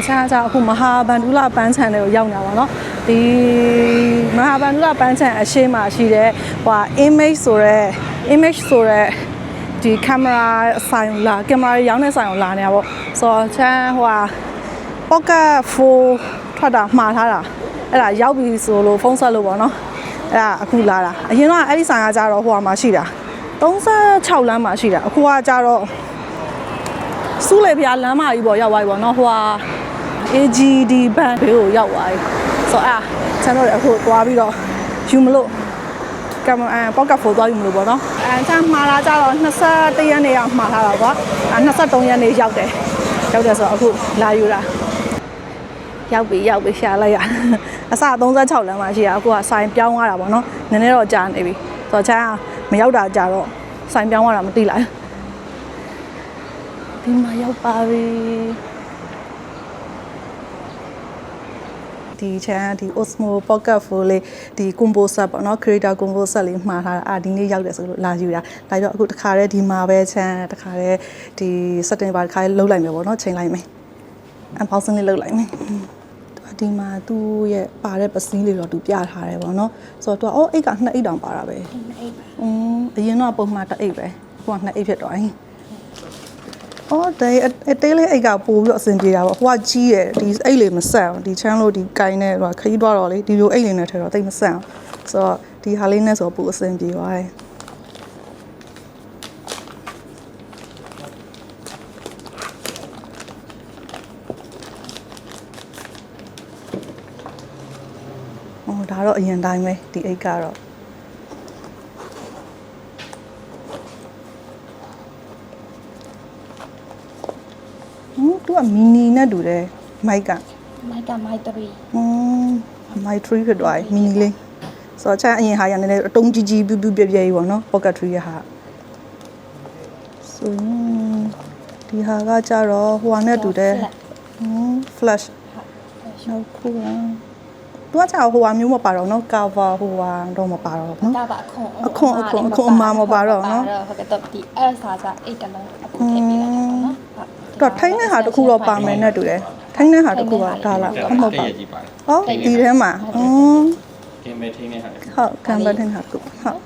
ချမ်းအခုမဟာဗန္ဓုလပန်းချံတွေကိုရောက်နေတာပါเนาะဒီမဟာဗန္ဓုလပန်းချံအရှိမှရှိတဲ့ဟို image ဆိုတဲ့ဒီ camera ဆိုင်လာ camera ရောင်းတဲ့ဆိုင်ကိုလာနေတာပေါ့ဆိုတော့ချမ်းဟို pocket 4ထွက်တာမှားထားတာအဲ့ဒါရောက်ပြီဆိုလို့ဖုန်းဆက်လို့ပေါ့เนาะအဲ့ဒါအခုလာတာအရင်တော့အဲ့ဒီဆိုင်ကကြတော့ဟိုမှာရှိတာ36လမ်းမှာရှိတာအခုကကြတော့စူးလေဖျားလမ်းမကြီးပေါ်ရောက်သွားပြီပေါ့နော်ဟိုဟာ AGD ဘန်ဘေးကိုရောက်သွားပြီဆိုတော့ချမ်းတို့လည်းအခုသွားပြီးတော့ယူမလို့ကင်မရာပေါက်ကဖိုးသွားယူမလို့ပေါ့နော်ချမ်းမှားလာကြတော့21ရက်နေ့ရောက်မှားထားတာကွာ23ရက်နေ့ရောက်တယ်ဆိုတော့အခုလာယူတာရောက်ပြီရှာလိုက်ရအစ36လမ်းမှာရှိတာအခုကဆိုင်ပြောင်းသွားတာပေါ့နော်နည်းနည်းတော့ကြာနေပြီဆိုတော့ချမ်းမရောက်တာကြာတော့ဆိုင်ပြောင်းသွားတာမသိလိုက်ဒီမှာရောက်ပါပြီဒီချမ်းဒီ Osmo Pocket Phone လေးဒီ combo set ပေါ့နော် creator combo set လေးမှားထားတာဒီနေ့ရောက်တယ်ဆိုလို့လာယူတာဒါကြောင့်အခုတခါတည်းဒီမှာပဲချမ်းတခါတည်းဒီ setting ပါတခါတည်းလုတ်လိုက်မယ်ပေါ့နော်ချိန်လိုက်မယ် unboxing လေးလုတ်လိုက်မယ်ဒီမှာသူ့ရဲ့ပါတဲ့ပစည်းလေးတော့သူပြထားတယ်ပေါ့နော်ဆိုတော့သူကအိတ်က2အိတ်တောင်ပါတာပဲ2အိတ်ပါအရင်တော့ပုံမှန်1အိတ်ပဲအခုက2အိတ်ဖြစ်သွားပြီအသေးလေးအိတ်ကပို့ပြီးတော့အဆင်ပြေတာပေါ့ဟိုကကြီးရယ်ဒီအိတ်လေးမဆက်အောင်ဒီချမ်းလို့ဒီကိုင်းနဲ့ဟိုခရီးသွားတော့လေဒီလိုအိတ်လေးနဲ့ထည့်တော့တိတ်မဆက်အောင်ဆိုတော့ဒီဟာလေးနဲ့ဆိုပို့အဆင်ပြေသွားတယ်ဒါတော့အရင်တိုင်းပဲဒီအိတ်ကတော့သူကမီနီနဲ့တူတယ်မိုက်ကမိုက်3မိုက်3ဖြစ်သွားပြီမီနီလေးဆိုတော့ချမ်းအရင်ဟာရနည်းနည်းအတုံးကြီးကြီးပြူးပြူးပြဲပြဲကြီးပေါ့နော် pocket 3ရဲ့ဟာဆိုရင်ဒီဟာကကြတော့ဟိုဟာနဲ့တူတယ်flash နောက်ခုကသူကကြောက်ဟိုဟာမျိုးမပါတော့နော် cover ဟိုဟာတော့မပါတော့နော်ဒါပါအခွန်အမမပါတော့နော်ဟုတ်ကဲ့တော့ဒီအဲ့စာကြအိတ်တလုံးအခုထည့်ပေးလိုက်တာပေါ့နော်တော့ထိုင်းတဲ့ဟာတခုတော့ပါမယ်နဲ့တူတယ်ထိုင်းတဲ့ဟာတခုကဒါလားမဟုတ်ပါဟုတ်ဒီထဲမှာကင်မထင်းနဲ့ဟာဟုတ်ကင်မထင်းဟာကုဟုတ်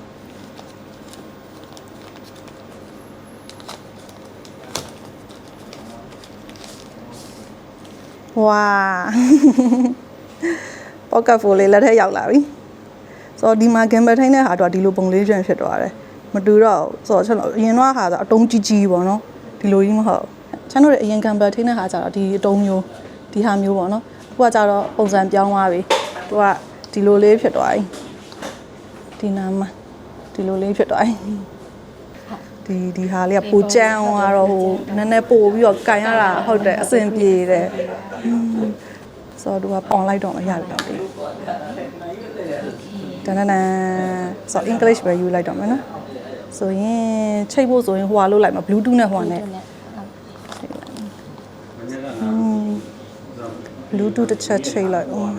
ဝါpocket phone လေးလက်ထက်ရောက်လာပြီဆိုတော့ဒီမှာ gimbal ထိုင်းတဲ့ဟာတော့ဒီလိုပုံလေးပြန်ဖြစ်သွားတယ်မတူတော့ဆိုတော့ကျွန်တော်အရင်တော့ဟာဆိုအတုံးကြီးကြီးပေါ့နော်ဒီလိုကြီးမဟုတ်ကျွန်တော်တို့အရင် gimbal ထိုင်းတဲ့ဟာကျတော့ဒီအတုံးမျိုးဒီဟာမျိုးပေါ့နော်သူကကျတော့ပုံစံပြောင်းသွားပြီသူကဒီလိုလေးဖြစ်သွားပြီဒီနာမှာဒီလိုလေးဖြစ်သွားပြီဒီဟာလေးကပိုကျန်းသွားတော့ဟိုနည်းနည်းပို့ပြီးတော့ကန်ရတာဟုတ်တယ်အဆင်ပြေတယ်ဆိုတော့သူကပေါင်လိုက်တော့မရဘူးတော့ဒီတန်းဆိုတော့ English ပဲယူလိုက်တော့မယ်နော်ဆိုရင်ချိတ်ဖို့ဆိုရင်ဟိုဟာလုပ်လိုက်မှာ Bluetooth နဲ့ဟိုဟာနဲ့Bluetooth တစ်ချက်ချိတ်လိုက်အောင်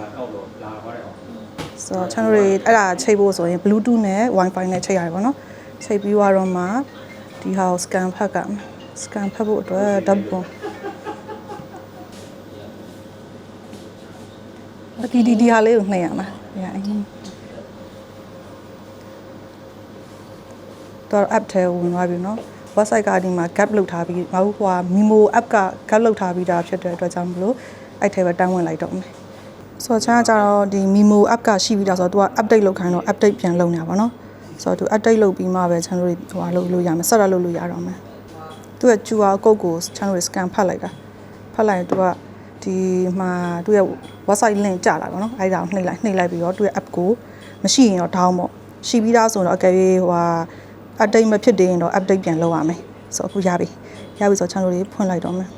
ဆိုတော့ကျွန်တော်တို့အဲ့ဒါချိတ်ဖို့ဆိုရင် Bluetooth နဲ့ Wi-Fi နဲ့ချိတ်ရတယ်ပေါ့နော်ချိတ်ပြီးတော့မှဒီဟာကို scan ဖတ်ဖို့အတွက်ဓာတ်ပုံဒီဟာလေးကိုနှိပ်ရမှာတော့ app ထဲဝင်သွားပြီเนาะ website ကဒီမှာ gap လုပ်ထားပြီးငါတို့ဟို Mimo app က gap လုပ်ထားပြီးတာဖြစ်တဲ့အတွက်ကြောင့်မလို့အဲ့ထဲပဲတန်းဝင်လိုက်တော့မယ်ဆိုတော့ချမ်းကကြတော့ဒီ Mimo app ကရှိပြီးတာဆိုတော့ तू က update လုပ်ခိုင်းတော့ update ပြန်လုပ်နေတာပါเนาะဆိုတော့ तू update လုပ်ပြီးမှပဲချမ်းတို့ဟိုဟာလုပ်လို့ရမယ်ဆက်ရလုပ်လို့ရတော့မယ်သူ့ရဲ့ QR code ကိုချမ်းတို့ scan ဖတ်လိုက်တာဖတ်လိုက်ရင် तू ကဒီမှာသူ့ရဲ့ website link ကြာလာပါတော့အဲ့ဒါကိုနှိပ်လိုက်ပြီးတော့သူ့ရဲ့ app ကိုမရှိရင်တော့ down ပေါ့ရှိပြီးသားဆိုတော့အကယ်၍ဟိုဟာ update မဖြစ်သေးရင်တော့ update ပြန်လုပ်ရမယ်ဆိုတော့အခုရပြီဆိုတော့ချမ်းတို့လေးဖွင့်လိုက်တော့မယ်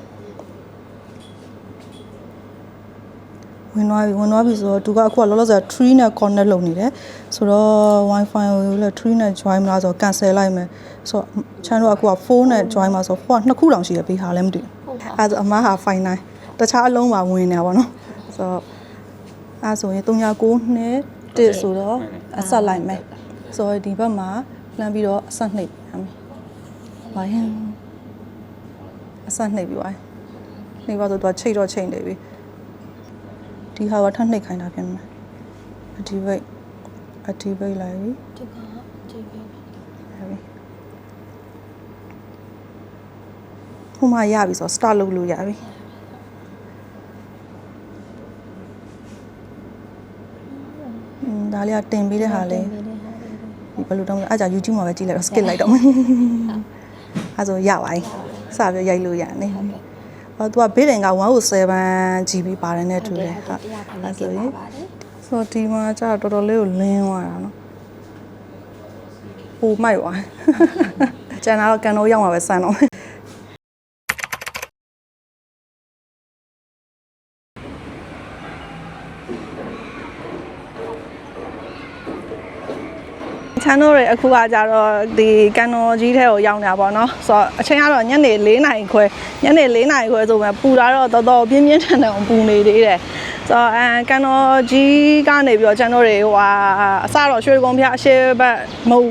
ဝင်သွားပြီဆိုတော့သူကအခုကလောလောဆယ်3နဲ့ connect လုပ်နေတယ်ဆိုတော့ Wi-Fi ကိုလည်း3နဲ့ join မလားဆိုတော့ cancel လိုက်မယ်ဆိုတော့ချမ်းတို့ကအခုက4နဲ့ join မှာဆိုတော့4က2ခုတောင်ရှိရပေးဟာလည်းမသိဘူးအဲ့ဒါအမဟာ final တခြားအလုံးပါဝင်နေတာပေါ့နော်ဆိုတော့အဲ့ဆိုရင်309နဲ့1ဆိုတော့အဆက်လိုက်မယ်ဆိုတော့ဒီဘက်မှာလှမ်းပြီးတော့အဆက်နှိပ်ရမယ်ဘာရင်အဆက်နှိပ်ပြီးသွား နေပါဆိုတော့ချိတ်တော့ချိန်နေပြီဒီဟာကထပ်နှိပ်ခိုင်းတာပြန်မယ်အဒီဘိတ်လိုက်ပြီ ဒီကဒီပဲ ခုမှရပြီဆို start လုပ်လို့ရပြီဒါလေးကတင်ပေးတဲ့ဟာလေးဒီဘယ်လိုတောင်းလဲအားကြောင့် YouTube မှာပဲကြည့်လိုက်တော့ skip လိုက်တော့မယ်အဲဆိုရပါပြီစပြီးရိုက်လို့ရတယ်ဟုတ်ကဲ့သူကဘေးတင်က107 GB ပါတယ်နဲ့တူတယ်ဟုတ်အဲဆိုရင်ဆိုဒီမှာကျတော့တော်တော်လေးကိုလင်းသွားတာနော်ပိုမိုက်သွားကျန်တော့ကန်တော့ရောက်မှာပဲစမ်းတော့ချန်တို့တွေအခုကကြတော့ဒီကန်တော်ကြီးထဲကိုရောက်နေတာပေါ့နော်ဆိုတော့အချိန်ကတော့ညနေ4နာရီခွဲဆိုမှပူတာတော့တော်တော်ပြင်းထန်ပူနေသေးတယ်ဆိုတော့ကန်တော်ကြီးကနေပြီးတော့ချန်တို့တွေဟိုအစတော့ရွှေကုန်းဖျားအရှေ့ဘက်မဟုတ်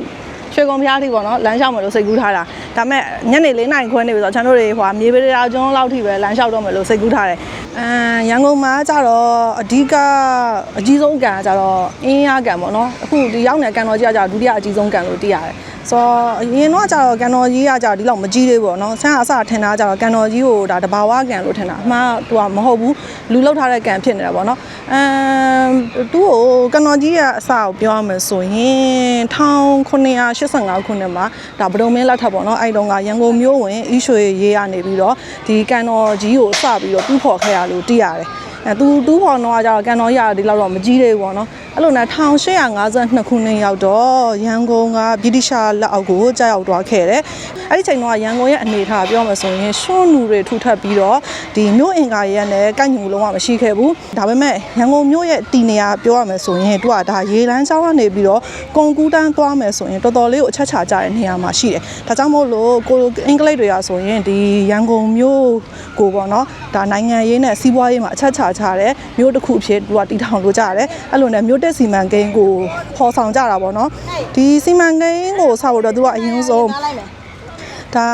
ရွှေကုန်းဖျားထိပေါ့နော်လမ်းလျှောက်မယ်လို့စိတ်ကူးထားတာဒါပေမဲ့ညနေ4နာရီခွဲနေပြီဆိုတော့ချန်တို့တွေမြေပရာကျွန်းလောက်ထိပဲလမ်းလျှောက်တော့မယ်လို့စိတ်ကူးထားတယ်ရန်ကုန်မှာကျတော့အဓိကအကြီးဆုံးကန်ကကျတော့အင်းရကန်ပေါ့နော်အခုဒီရောက်နေကန်တော်ကြီးကကျတော့ဒုတိယအကြီးဆုံးကန်လို့သိရတယ်ဆိုတော့အရင်တော့ကျတော့ကန်တော်ကြီးကကျတော့ဒီလောက်မကြီးသေးဘူးပေါ့နော်ဆန်းအစထင်တာကျတော့ကန်တော်ကြီးကိုဒါတဘာဝကန်လို့ထင်တာအမှန်သူကမဟုတ်ဘူးလူလောက်ထားတဲ့ကန်ဖြစ်နေတာပေါ့နော်သူ့ကိုကန်တော်ကြီးကအစကိုပြောရမယ်ဆိုရင်1985ခုနှစ်မှာဒါဗဒုံမင်းလက်ထပ်ပေါ့နော်အဲ့တုန်းကရန်ကုန်မြို့ဝင်အီးရွှေရေးရနေပြီးတော့ဒီကန်တော်ကြီးကိုစပြီးတော့တူးဖော်ခဲ့ရလို့သိရတယ်သူတူးဖော်တော့ကျတော့ကန်တော်ကြီးကဒီလောက်တော့မကြီးသေးဘူးပေါ့နော်အဲ့လိုနဲ့1852ခုနှစ်ရောက်တော့ရန်ကုန်ကဗြိတိရှားလက်အောက်ကိုကြာရောက်သွားခဲ့တယ်အဲ့ဒီချိန်တော့ရန်ကုန်ရဲ့အနေအထားပြောမှဆိုရင်ရွှွန်းနူတွေထူထပ်ပြီးတော့ဒီမြို့အင်ကာရဲ့နဲ့ကိုက်ညီမှုလုံးဝမရှိခဲ့ဘူးဒါပေမဲ့ရန်ကုန်မြို့ရဲ့တည်နေရာပြောရမယ်ဆိုရင်သူကဒါရေလမ်းကြောင်းကနေပြီးတော့ကွန်ကူးတန်းသွားမယ်ဆိုရင်တော်တော်လေးကိုအချက်ချကြတဲ့နေရာမှာရှိတယ်ဒါကြောင့်မို့လို့ကိုအင်္ဂလိပ်တွေကဆိုရင်ဒီရန်ကုန်မြို့ကိုပေါ့နော်ဒါနိုင်ငံရေးနဲ့စီးပွားရေးမှာအချက်ချကြတဲ့မြို့တစ်ခုဖြစ်သူကတည်ထောင်လို့ကြတယ်အဲ့လိုနဲ့မြို့တက်စီမံကိန်းကိုဖော်ဆောင်ကြတာပေါ့နော်ဒီစီမံကိန်းကိုဆောက်ဖို့တော့သူကအရင်ဆုံးဒါ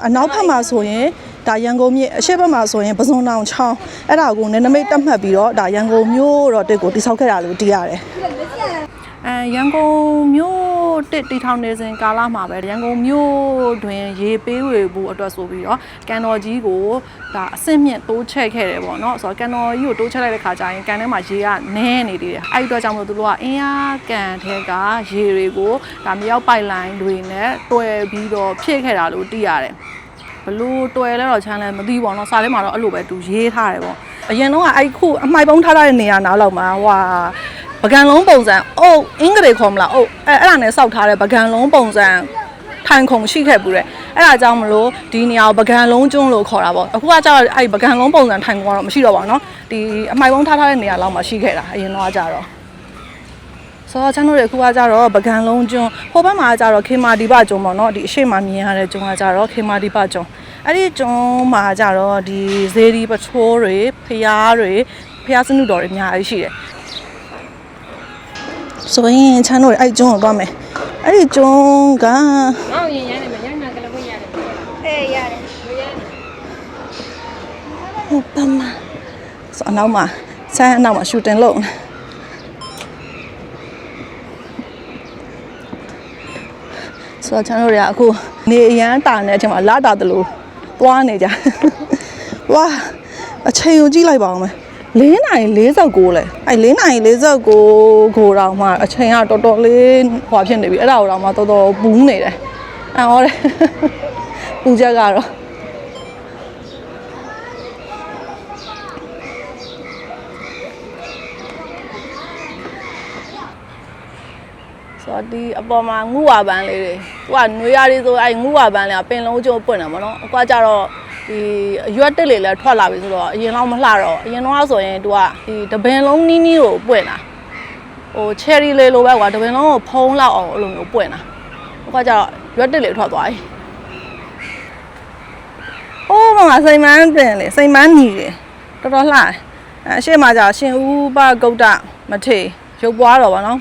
အနောက်ဘက်မှာဆိုရင်ဒါရန်ကုန်မြို့အရှေ့ဘက်မှာဆိုရင်ပဇွန်တောင်ချောင်းအဲ့ဒါကိုနမိတ်တက်မှတ်ပြီးတော့ဒါရန်ကုန်မြို့တော့တက်ကိုတိဆောက်ခဲ့တာလို့သိရတယ်ရန်ကုန်မြို့တစ်တီထောင်နေစဉ်ကာလမှာပဲရန်ကုန်မြို့တွင်ရေပေးဝေဖို့အတွက်ဆိုပြီးတော့ကန်တော်ကြီးကိုဒါအဆင့်မြင့်တိုးချဲ့ခဲ့တယ်ပေါ့နော်ဆိုတော့ကန်တော်ကြီးကိုတိုးချဲ့လိုက်တဲ့ခါကျရင်ကန်ထဲမှာရေကနည်းနေသေးတယ်အဲ့ဒီအတွက်ကြောင့်မို့သူတို့ကအင်းအားကန်ထဲကရေတွေကိုဒါမြောက်ပိုက်လိုင်းတွေနဲ့တွယ်ပြီးတော့ဖြည့်ခဲ့တာလို့သိရတယ်ဘလို့တွယ်လဲတော့ချမ်းလဲမသိဘူးပေါ့နော်စာထဲမှာတော့အဲ့လိုပဲသူရေးထားတယ်ပေါ့အရင်တော့အဲ့ခုအမှိုက်ပုံးထားတဲ့နေရာနားလောက်မှာဟွာပကံလုံးပုံစံအုပ်အင်္ဂလိပ်ခေါ်မလားအုပ်အဲ့ဒါနဲ့စောက်ထားတဲ့ပကံလုံးပုံစံထိုင်ခုံရှိခဲ့ဘူးတဲ့အဲ့ဒါကြောင့်မလို့ဒီနေရာကိုပကံလုံးကျွန်းလို့ခေါ်တာပေါ့အခုကကျတော့အဲ့ပကံလုံးပုံစံထိုင်ခုံကတော့မရှိတော့ပါဘူးเนาะဒီအမှိုက်ပုံးထားတဲ့နေရာလောက်မှာရှိခဲ့တာအရင်တော့ကျတော့ဆိုတော့ကျွန်တော်တို့အခုကကြတော့ပကံလုံးကျွန်းဟိုဘက်မှာကျတော့ခေမာဒီပကျွန်းပေါ့เนาะဒီအရှိမမြင်ရတဲ့ကျွန်းကကြတော့ခေမာဒီပကျွန်းအဲ့ဒီကျွန်းမှာကြတော့ဒီဇေဒီပချိုးတွေဖျားစနုတော်တွေအများကြီးရှိတယ်ဆိုရင်ချမ်းတို့အဲ့ကျွန်းကိုသွားမယ်အဲ့ဒီကျွန်းကအော်ရင်ရနေမယ်ညနာကလည်းဝင်ရတယ်အေးရတယ်ဟုတ်ပါမဆိုအနောက်မှာဆန်းအနောက်မှာရှူတင်လုပ်ဆိုတော့ချမ်းတို့တွေကအခုနေအရန်တာနေတဲ့အချိန်မှာလာတာတလို့သွားနေကြဝါအချိန်ကိုကြည့်လိုက်ပါအောင်မယ်4:49လဲအဲ့4:49ကိုတော့မှအချိန်ကတော်တော်လေးဟွာဖြစ်နေပြီအဲ့ဒါကိုတော့မှတော်တော်ပူးနေတယ်အံ့ဩတယ်ပူချက်ကတော့ဆိုတော့ဒီအပေါ်မှာငူဝါပန်းလေးတွေသူကနွေရည်ဆိုအဲ့ငူဝါပန်းလေးကပင်လုံးကျုံပွင့်တာပေါ့နော်အခုကကြတော့ဒီအရွက်တက်လေလဲထွက်လာပြီဆိုတော့အရင်တော့မလှတော့အရင်တော့ဆိုရင်သူကဒီတပင်လုံးနီးကိုပွင့်တာဟိုချယ်ရီလေးလိုပဲကွာတပင်လုံးကိုဖုံးလောက်အောင်အဲ့လိုမျိုးပွင့်တာအခုကကြတော့ရွက်တက်လေထွက်သွားပြီအိုးမမစိန်မန်းတင်လေစိန်မန်းညီတယ်တော်တော်လှအရှိမကြရှင်ဦးပဂုတ်တမထေရုပ်ပွားတော့ဗောနော်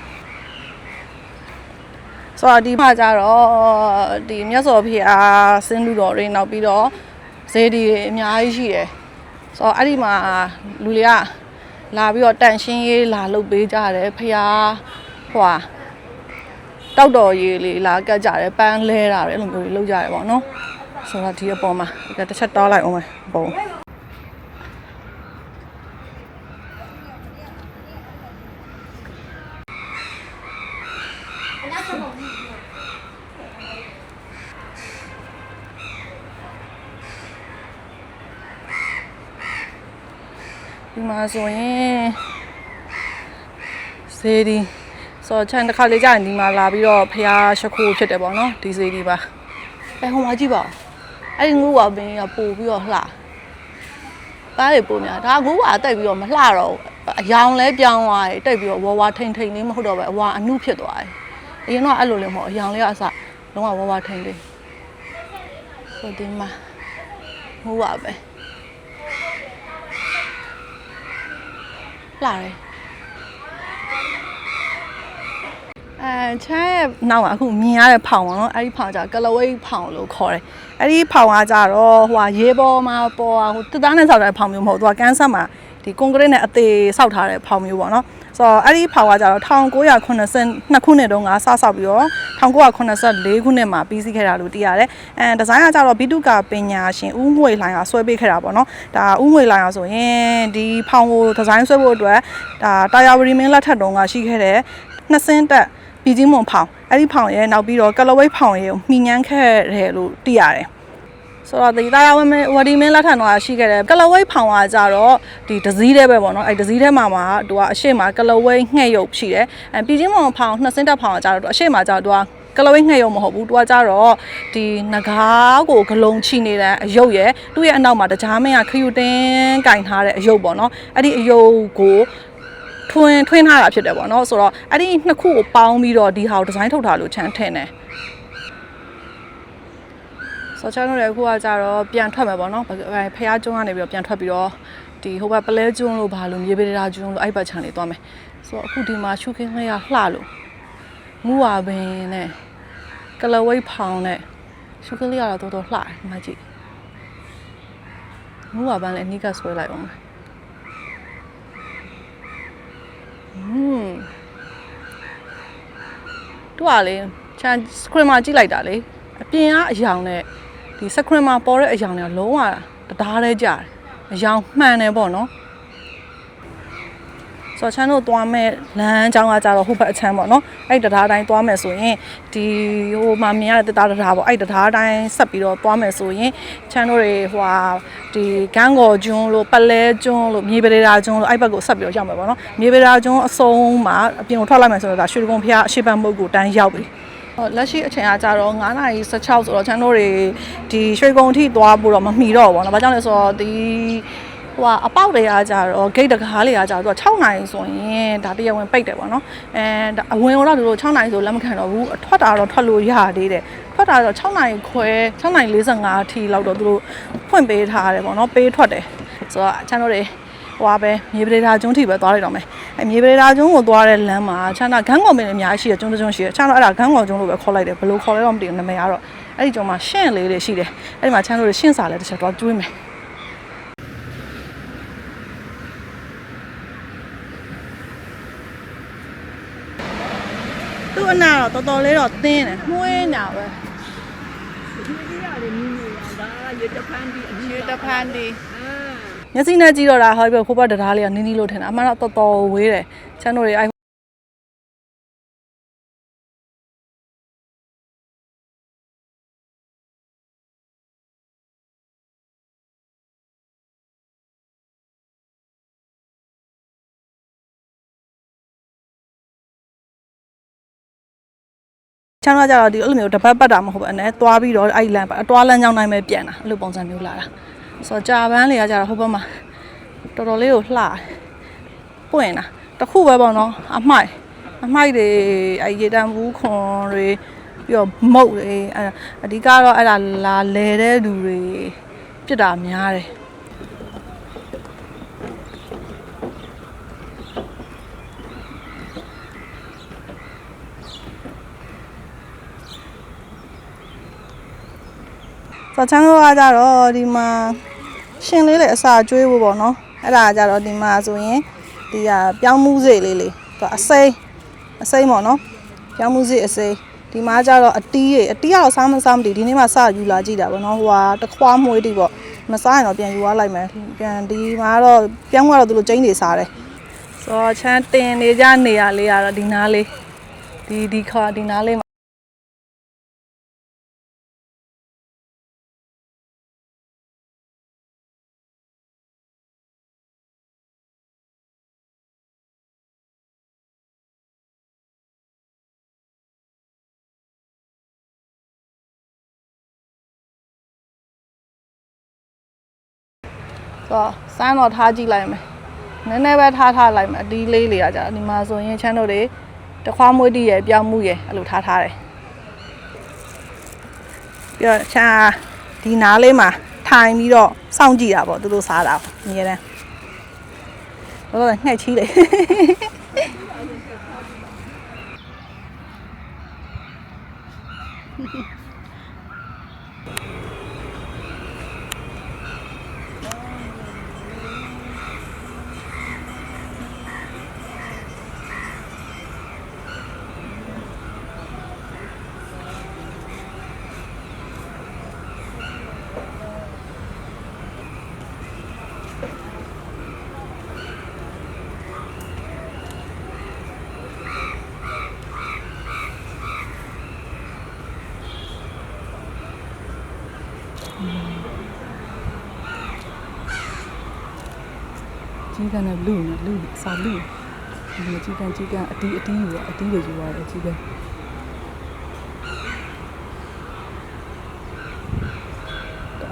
ဆိုတော့ဒီမှာကြတော့ဒီမြတ်စွာဘုရားဆင်းလူတော်တွေနောက်ပြီးတော့ဇေဒီအများကြီးရှိတယ် ဆိုတော့အဲ့ဒီမှာလူတွေကလာပြီးတော့တန်ရှင်းရေးလာလုပ်ပေးကြတယ်ဖျားဟိုတောက်တော်ရေးလေးလာကတ်ကြတယ်ပန်းလဲတာတွေအဲ့လိုမျိုးတွေလုပ်ကြတယ်ပေါ့နော်ဆိုတော့ဒီအပေါ်မှာတစ်ချက်တောင်းလိုက်အောင်မယ်ပုံဒီမှာဆိုရင်စေးဒီဆိုတော့ခြံတစ်ခါလေးကြာရင်ဒီမှာလာပြီးတော့ဖျားရှခုဖြစ်တယ်ပေါ့နော်ဒီစေးဒီပါဟိုမှာကြည့်ပါအဲ့ဒီငူဝါပင်ကပို့ပြီးတော့လှကားတွေပို့များဒါငူဝါတက်ပြီးတော့မလှတော့အယောင်လဲပြောင်းသွားတယ်တက်ပြီးတော့ဝါထိန်ထိန်လေးမဟုတ်တော့ပဲအဝါအနုဖြစ်သွားတယ်အရင်တော့အဲ့လိုလည်းမဟုတ်အယောင်လေးကအစလုံးဝဝါထိန်ထိန်ဆိုဒီမှာငူဝါပဲလှတယ်ချမ်းရဲ့နောက်မှာအခုမြင်ရတဲ့ဖောင်ပေါ့နော်အဲ့ဒီဖောင်ကကလဝိတ်ဖောင်လို့ခေါ်တယ်အဲ့ဒီဖောင်ကကြတော့ဟိုရေပေါ်မှာပေါ်ဟိုတစ်သားနဲ့ဆောက်တဲ့ဖောင်မျိုးမဟုတ်သူကကန်းဆက်မှာဒီကွန်ကရစ်နဲ့အသေးဆောက်ထားတဲ့ဖောင်မျိုးပေါ့နော်ဆိုတော့အဲ့ဒီဖောင်ကကြတော့1982ခုနှစ်တုန်းကစဆောက်ပြီးတော့1984ခုနှစ်မှာပြီးစီးခဲ့တာလို့သိရတယ်ဒီဇိုင်းကကြတော့ဘီတုကာပညာရှင်ဦးငွေလှိုင်ကဆွဲပေးခဲ့တာပေါ့နော်ဒါဦးငွေလှိုင်အောင်ဆိုရင်ဒီဖောင်ကိုဒီဇိုင်းဆွဲဖို့အတွက်ဒါတာယာဝရီမင်းလက်ထက်တုန်းကရှိခဲ့တဲ့နှစ်စင်းတက်ပြည်ကြီးမွန်ဖောင်အဲ့ဒီဖောင်ရဲ့နောက်ပြီးတော့ကလဝိတ်ဖောင်ရဲ့မှီညမ်းခဲ့တယ်လို့သိရတယ်ဆိုတော့ဒီတာယာဝရီမင်းလက်ထက်တော့ရှိခဲ့တယ်ကလဝိတ်ဖောင်ကကြတော့ဒီဒဇီးတဲ့ပဲပေါ့နော်အဲ့ဒဇီးထဲမှာသူကအရှိမကလဝိတ်ငှက်ရုပ်ရှိတယ်ပြည်ကြီးမွန်ဖောင်နှစ်စင်းတက်ဖောင်ကကြတော့အရှိမကြတော့ကလဝိတ်ငှက်ရုပ်မဟုတ်ဘူးသူကကြတော့ဒီငကားကိုဂလုံးချီနေတဲ့အယုတ်ရဲ့သူ့ရဲ့အနောက်မှာတကြားမင်းကခယူတင်းကင်ထားတဲ့အယုတ်ပေါ့နော်အဲ့ဒီအယုတ်ကိုထွင်းထားတာဖြစ်တယ်ပေါ့နော်ဆိုတော့အဲ့ဒီနှစ်ခုကိုပေါင်းပြီးတော့ဒီဟာကိုဒီဇိုင်းထုတ်ထားလို့ချမ်းထင်တယ်ဆိုချမ်းတို့လည်းအခုကကြတော့ပြန်ထွက်မယ်ပေါ့နော်ဖះကျွန်းကနေပြီးတော့ပြန်ထွက်ပြီးတော့ဒီဟိုဘက်ပလဲကျွန်းလို့ဘာလို့မြေပေရာကျွန်းလို့အဲ့ဘက်ခြံလေးသွားမယ်ဆိုတော့အခုဒီမှာရှုခင်းလေးကလှလို့မူဝါပင်နဲ့ကလဝိတ်ဖောင်နဲ့ရှုခင်းလေးကတော့တော်လှတယ်မကြည့်မူဝါပန်းလည်းအနိကဆွဲလိုက်အောင်တို့ကလေချန်စခရင်မှာကြည့်လိုက်တာလေအပြင်ကအယောင်နဲ့ဒီစခရင်မှာပေါ်တဲ့အယောင်တွေကလုံးဝတသားလေးကြာတယ်အယောင်မှန်တယ်ပေါ့နော်ဆိုတော့ချန်တို့သွားမဲ့လမ်းကြောင်းကကြတော့ဟိုဘက်အချမ်းပေါ့နော်အဲ့တရားတိုင်းသွားမယ်ဆိုရင်ဒီဟိုမှာမြင်ရတဲ့တရားပေါ့အဲ့တရားတိုင်းဆက်ပြီးတော့သွားမယ်ဆိုရင်ချန်တို့တွေဟိုဟာဒီကန်းကော်ကျွန်းလို့ပလဲကျွန်းလို့မြေပရေရာကျွန်းလို့အဲ့ဘက်ကိုဆက်ပြီးတော့ရောက်မယ်ပေါ့နော်မြေပရေရာကျွန်းအစုံမှာအပြင်ကိုထွက်လိုက်မယ်ဆိုတော့ဒါရွှေကုန်းဖျားအရှိပန်းမုတ်ကိုတန်းရောက်ပြီလက်ရှိအချိန်အားကြတော့9:16ဆိုတော့ချန်တို့တွေဒီရွှေကုန်းထိသွားဖို့တော့မမီတော့ဘူးပေါ့နော်ဘာကြောင့်လဲဆိုတော့ဒီဟိုအပေါက်တွေကကြတော့ gate တကားလေးကကြတော့6နာရီဆိုရင်ဒါတရားဝင်ပိတ်တယ်ပေါ့နော်အဝင်တော့တို့6နာရီဆိုလက်မခံတော့ဘူးထွက်တာတော့ထွက်လို့ရသေးတယ်ထွက်တာတော့6နာရီခွဲ6နာရီ45အထိလောက်တော့သူတို့ဖွင့်ပေးထားတယ်ပေါ့နော်ပေးထွက်တယ်ဆိုတော့ချန်တို့တွေဟွာပဲမြေပရေရာကျွန်းထိပဲသွားလိုက်တော့မယ်မြေပရေရာကျွန်းကိုသွားတဲ့လမ်းမှာချန်တာဂန်းကောင်ပင်တွေအများကြီးရှိတယ်ကျွန်းကျွန်းရှိတယ်ချန်တော့အဲ့ဒါဂန်းကောင်ကျွန်းလို့ပဲခေါ်လိုက်တယ်ဘယ်လိုခေါ်လဲတော့မသိဘူးနာမည်ကတော့အဲ့ဒီကျွန်းမှာရှင့်လေးတွေရှိတယ်အဲ့ဒီမှာချန်တို့တွေရှင့်စာလဲတစ်ချက်တော့ကျွေးမယ်သူ့အနာတော့တော်တော်လေးတော့သင်းတယ်မှုေးနာပဲရေတဖန်ဒီမျက်စိနဲ့ကြည့်တော့တာဟောပြီးခိုးပတ်တရားလေးကနင်းနီးလို့ထင်တာအမှန်တော့တော်တော်ဝေးတယ်ချမ်းတို့တွေအဲ့ချမ်းတော့ကြတော့ဒီအဲ့လိုမျိုးတပတ်ပတ်တာမဟုတ်ဘူးအနေသွားပြီးတော့အဲ့လမ်းအသွားလမ်းကြောင်းတိုင်းပဲပြန်တာအဲ့လိုပုံစံမျိုးလာတာဆိုတော့ကြာပန်းလေးကကြတော့ဟိုဘက်မှာတော်တော်လေးကိုလှပွင့်တာတခုပဲပေါ့နော်အမိုက်တွေအဲ့ရေတံဘူးခွန်တွေပြီးတော့မုတ်တွေအဲ့အဓိကတော့အဲ့ဒါလာလဲတဲ့လူတွေပြစ်တာများတယ်ဆိုချမ်းတို့ကကြတော့ဒီမှာ ရှင်လေးလေအစာကျွေးဖို့ပေါ့နော်အဲ့ဒါကြတော့ဒီမှာဆိုရင်ဒီကပြောင်းမှုစိတ်လေးသူအစိမ်းပေါ့နော်ပြောင်းမှုစိတ်အစိမ်းဒီမှာကြတော့အတီးကတော့စားမမတည်ဒီနေ့မှစယူလာကြည့်တာပေါ့နော်ဟိုဟာတခွားမွေးတိပေါ့မစားရင်တော့ပြန်ယူသွားလိုက်မယ်ပြန်ဒီမှာတော့ပြောင်းကတော့သူတို့ကျင်းနေစားတယ်ဆိုတော့ချမ်းတင်နေကြနေရလေးကတော့ဒီနားလေးဒီခါဒီနားလေးဆိုစမ်းတော့ထားကြည့်လိုက်မယ်နည်းနည်းပဲထားလိုက်မယ်အတီးလေးတွေကကြာဒီမှာဆိုရင်ချမ်းတို့တွေတခွားမွေးတီးရယ်ပြောင်းမှုရယ်အဲ့လိုထားတယ်ပြီးတော့ချမ်းဒီနားလေးမှာထိုင်ပြီးတော့စောင့်ကြည့်တာပေါ့သူတို့စားတာအမြဲတမ်းတော့ငှက်ချီးလေကြီးကန်နဲ့လူစာလူဒီကြီးကန်အတီးယူရအတီးတွေယူရတယ်ကြီးကန်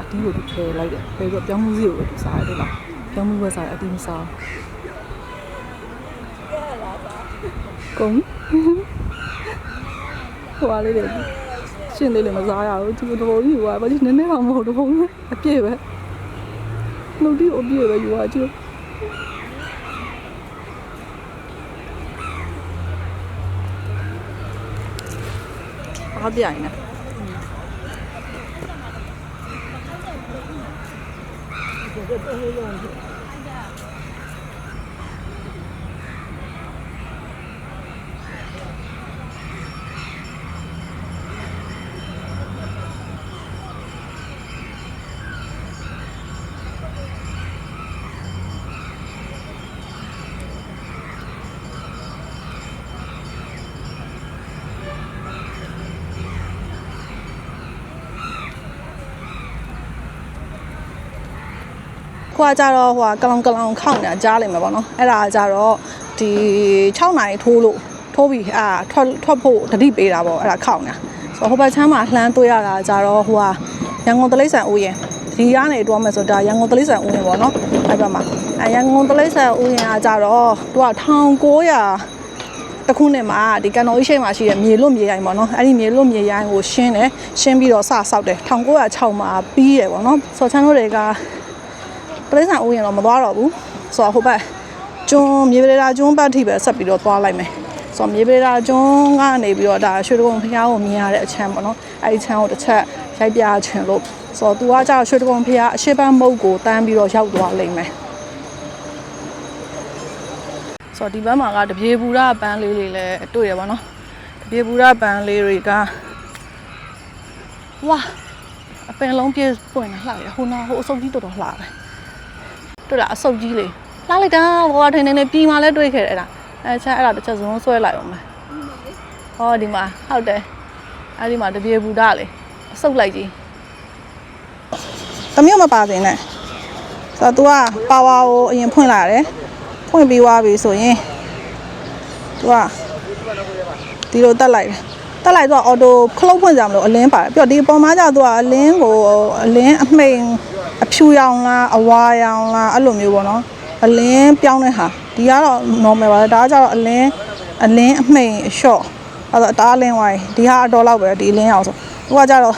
အတီးကိုဖယ်လိုက်တယ်ဖယ်ပြီးပြောင်းမှုစီကိုပဲစားရတယ်လားပြောင်းမှုပဲစားအတီးမစားကုန်ဟိုအားလေးတွေရှင်းလေးလည်းမစားရဘူးသူတို့ယူရဘာလို့နည်းနည်းမှမဟုတ်တော့အပြည့်ပဲလူတီအပြည့်ပဲယူရကြည့်好点呢。ခွာကြတော့ဟိုကလောင်ခောက်နေတာကြားလိမ့်မယ်ပေါ့နော်အဲ့ဒါကြတော့ဒီ6နိုင်ထိုးပြီးထွက်ဖို့တတိပေးတာပေါ့အဲ့ဒါခောက်နေတာဆိုတော့ဟိုဘက်ချမ်းမှာလှမ်းသွေးရတာကြတော့ဟိုကရန်ကုန်တလိမ့်ဆန်ဦးရင်ဒီကနေတွားမယ်ဆိုတော့ရန်ကုန်တလိမ့်ဆန်ဦးရင်ပေါ့နော်အဲ့ဘက်မှာရန်ကုန်တလိမ့်ဆန်ဦးရင်ကကြတော့သူက1900တခုနှစ်မှာဒီကန်တော်ကြီးရှိမှာရှိတဲ့မြေလွတ်မြေရိုင်းပေါ့နော်အဲ့ဒီမြေလွတ်မြေရိုင်းကိုရှင်းပြီးတော့စဆောက်တယ်1906မှာပြီးရပေါ့နော်ဆိုတော့ချမ်းတို့တွေကတလိမ့်ဆန်ဦးရင်တော့မသွားတော့ဘူးဆိုတော့ဟိုဘက်ကျွန်းမြေပရေတာကျွန်းဘက်ထိပဲဆက်ပြီးတော့သွားလိုက်မယ်ဆိုတော့မြေပရေတာကျွန်းကနေပြီးတော့ဒါရွှေတကုံဖျားကိုမြင်ရတဲ့အချမ်းပေါ့နော်အဲ့ဒီချမ်းကိုတစ်ချက်ရိုက်ပြချင်လို့ဆိုတော့သူကကြာရွှေတကုံဖျားအရှိပန်းမုတ်ကိုတန်းပြီးတော့ရောက်သွားလိမ့်မယ်ဆိုတော့ဒီဘက်မှာကတပြေပူရပန်းလေးတွေလည်းတွေ့ရပါတော့တပြေပူရပန်းလေးတွေကဝါအပင်လုံးပြည့်ပွင့်လာလှရဟိုအစုပ်ကြီးတော်တော်လှတယ်တွေ့လားအစုပ်ကြီးလေးလှလိုက်တာဘောထင်းနေပြီးမှလည်းတွေ့ခဲ့တယ်အဲ့ဒါအဲ့ဒါတစ်ချက်စုံဆွဲလိုက်အောင်မယ်ဟောဒီမှာဟုတ်တယ်အဲ့ဒီမှာတပြေပူရလေအစုပ်လိုက်ကြီးတမျိုးမပါစင်နဲ့ဆိုတော့ तू ကပါဝါကိုအရင်ဖွင့်လာတယ်ဖွင့်ပြီးသွားပြီဆိုရင် तू ကဒီလိုတက်လိုက်တော့အော်တိုခလုတ်ဖွင့်ကြမလို့အလင်းပါတယ်ပြီးတော့ဒီပေါ်မှာကျ तू ကအလင်းအမှိန်အဖြူရောင်လားအဝါရောင်လားအဲ့လိုမျိုးပေါ့နော်အလင်းပြောင်းတဲ့ဟာဒီကတော့ normal ပါဒါကကျတော့အလင်းအမှိန်အလျှော့အဲ့တော့တားအလင်းဝိုင်းဒီဟာအတော်လောက်ပဲဒီအလင်းအောင်ဆို तू ကကျတော့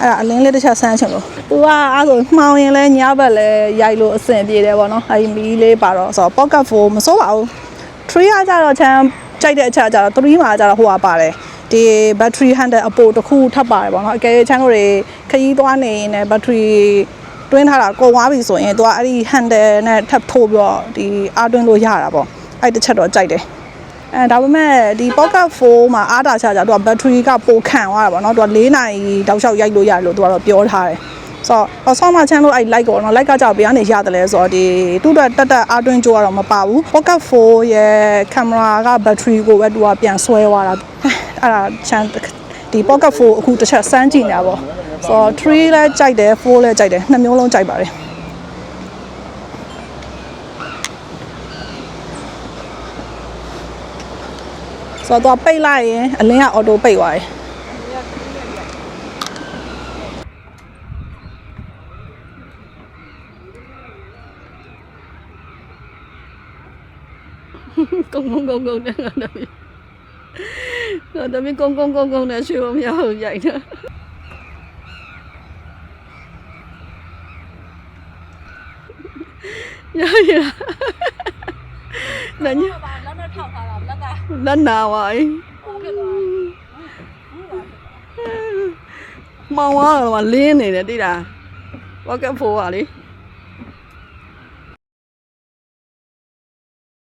အဲ့ဒါအလင်းလေးတစ်ချက်ဆန်းချင်လို့ तू ကအဲ့ဆိုမှောင်ရင်လဲညဘက်လဲရိုက်လို့အဆင်ပြေတယ်ပေါ့နော်အဲ့ဒီမီးလေးပါတော့ဆိုတော့ pocket phone မစိုးပါဘူး 3 ကကျတော့ချမ်းကြိုက်တဲ့အချက်ကျတော့3မှာကျတော့ဟိုကပါတယ်ဒီ battery handle အပိုတစ်ခုထပ်ပါတယ်ပေါ့နော်အကယ်၍ channel တွေခရီးသွားနေရင်လည်း battery တွင်းထားတာကုန်သွားပြီဆိုရင်သူကအဲ့ဒီ handle နဲ့ထပ်ထိုးပြီးတော့ဒီအားတွင်းလို့ရတာပေါ့အဲ့တစ်ချက်တော့ကြိုက်တယ်ဒါပေမဲ့ဒီ Pocket 4မှာအားတာချတာသူက battery ကပိုခံသွားတာပေါ့နော်သူက4နာရီတောက်လျှောက်ရိုက်လို့ရတယ်လို့သူကတော့ပြောထားတယ်ဆိုတော့ဆောင်းမချမ်းလို့အဲ့ light ပေါ့နော် light ကကြောက်ဘယ်ကနေရတယ်လဲဆိုတော့ဒီသူ့အတွက်တက်အားတွင်းကြိုးကတော့မပါဘူး Pocket 4ရဲ့ camera က battery ကိုပဲသူကပြန်ဆွဲသွားတာအဲ့ဒါချမ်းဒီ Pocket 4အခုတစ်ချက်စမ်းကြည့်နေတာပေါ့ဆိုတော့3လည်းကြိုက်တယ်4လည်းကြိုက်တယ်နှစ်မျိုးလုံးကြိုက်ပါတယ်ဆိုတော့ပိတ်လိုက်ရင်အလင်းကအော်တိုပိတ်သွားတယ်公公公公的我那边，我那边公公公公的去我们要养的。呀呀，那你那哪位？မောင်သွားတော့လင်းနေတယ်တိလားဘာကဖို့ပါလေ